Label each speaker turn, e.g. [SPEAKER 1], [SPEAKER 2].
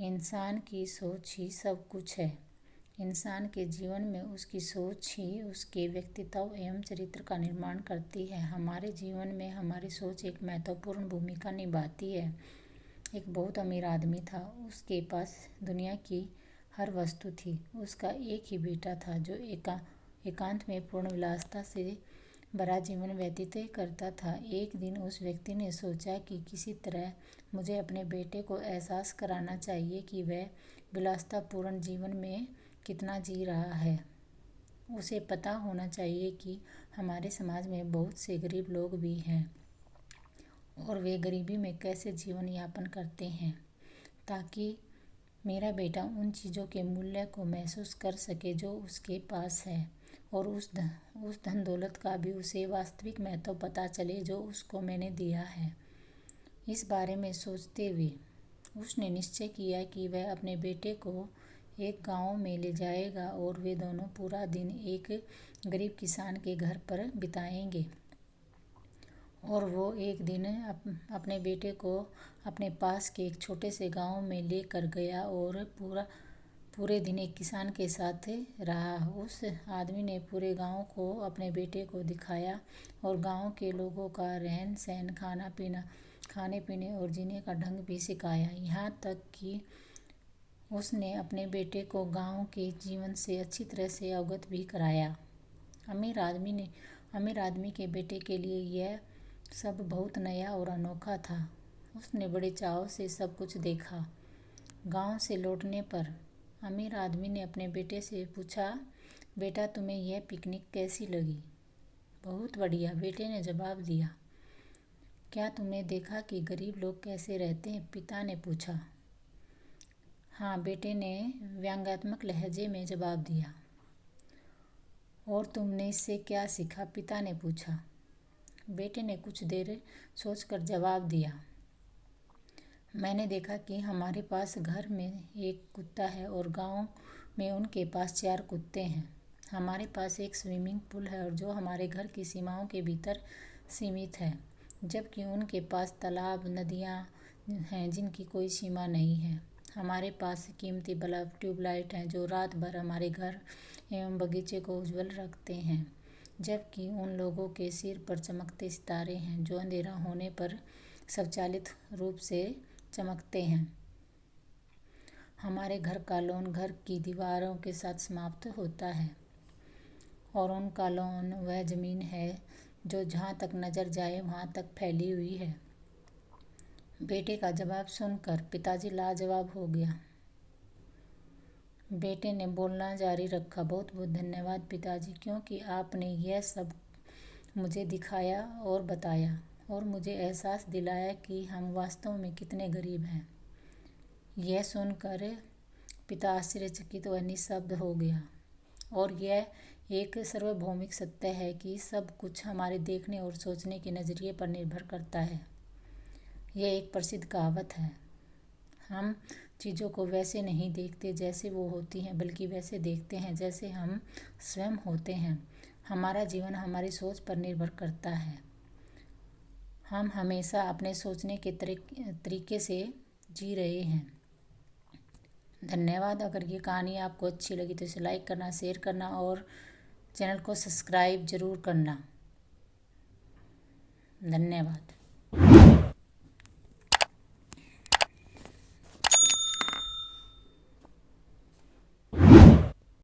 [SPEAKER 1] इंसान की सोच ही सब कुछ है। इंसान के जीवन में उसकी सोच ही उसके व्यक्तित्व एवं चरित्र का निर्माण करती है। हमारे जीवन में हमारी सोच एक महत्वपूर्ण भूमिका निभाती है। एक बहुत अमीर आदमी था। उसके पास दुनिया की हर वस्तु थी। उसका एक ही बेटा था जो एकांत में पूर्ण विलासिता से भरा जीवन व्यतीत करता था। एक दिन उस व्यक्ति ने सोचा कि किसी तरह मुझे अपने बेटे को एहसास कराना चाहिए कि वह विलासितापूर्ण जीवन में कितना जी रहा है। उसे पता होना चाहिए कि हमारे समाज में बहुत से गरीब लोग भी हैं और वे गरीबी में कैसे जीवन यापन करते हैं, ताकि मेरा बेटा उन चीज़ों के मूल्य को महसूस कर सके जो उसके पास है और उस धन दौलत का भी उसे वास्तविक महत्व पता चले जो उसको मैंने दिया है। इस बारे में सोचते हुए उसने निश्चय किया कि वह अपने बेटे को एक गांव में ले जाएगा और वे दोनों पूरा दिन एक गरीब किसान के घर पर बिताएंगे। और वो एक दिन अपने बेटे को अपने पास के एक छोटे से गांव में ले कर गया और पूरे दिन एक किसान के साथ रहा। उस आदमी ने पूरे गांव को अपने बेटे को दिखाया और गांव के लोगों का रहन सहन, खाने पीने और जीने का ढंग भी सिखाया। यहाँ तक कि उसने अपने बेटे को गांव के जीवन से अच्छी तरह से अवगत भी कराया। अमीर आदमी के बेटे के लिए यह सब बहुत नया और अनोखा था। उसने बड़े चाव से सब कुछ देखा। गांव से लौटने पर अमीर आदमी ने अपने बेटे से पूछा, बेटा तुम्हें यह पिकनिक कैसी लगी? बहुत बढ़िया, बेटे ने जवाब दिया। क्या तुमने देखा कि गरीब लोग कैसे रहते हैं? पिता ने पूछा। हाँ, बेटे ने व्यंग्यात्मक लहजे में जवाब दिया। और तुमने इससे क्या सीखा? पिता ने पूछा। बेटे ने कुछ देर सोचकर जवाब दिया। मैंने देखा कि हमारे पास घर में एक कुत्ता है और गांव में उनके पास 4 कुत्ते हैं। हमारे पास एक स्विमिंग पूल है और जो हमारे घर की सीमाओं के भीतर सीमित है, जबकि उनके पास तालाब, नदियाँ हैं जिनकी कोई सीमा नहीं है। हमारे पास कीमती बल्ब, ट्यूबलाइट हैं जो रात भर हमारे घर एवं बगीचे को उज्जवल रखते हैं, जबकि उन लोगों के सिर पर चमकते सितारे हैं जो अंधेरा होने पर स्वचालित रूप से चमकते हैं। हमारे घर का लॉन घर की दीवारों के साथ समाप्त होता है और उनका लॉन वह जमीन है जो जहाँ तक नजर जाए वहाँ तक फैली हुई है। बेटे का जवाब सुनकर पिताजी लाजवाब हो गया। बेटे ने बोलना जारी रखा, बहुत बहुत धन्यवाद पिताजी, क्योंकि आपने यह सब मुझे दिखाया और बताया और मुझे एहसास दिलाया कि हम वास्तव में कितने गरीब हैं। यह सुनकर पिता आश्चर्यचकित व निःशब्द हो गया। और यह एक सार्वभौमिक सत्य है कि सब कुछ हमारे देखने और सोचने के नज़रिए पर निर्भर करता है। यह एक प्रसिद्ध कहावत है। हम चीज़ों को वैसे नहीं देखते जैसे वो होती हैं, बल्कि वैसे देखते हैं जैसे हम स्वयं होते हैं। हमारा जीवन हमारी सोच पर निर्भर करता है। हम हमेशा अपने सोचने के तरीके से जी रहे हैं। धन्यवाद। अगर ये कहानी आपको अच्छी लगी तो इसे लाइक करना, शेयर करना और चैनल को सब्सक्राइब ज़रूर करना। धन्यवाद।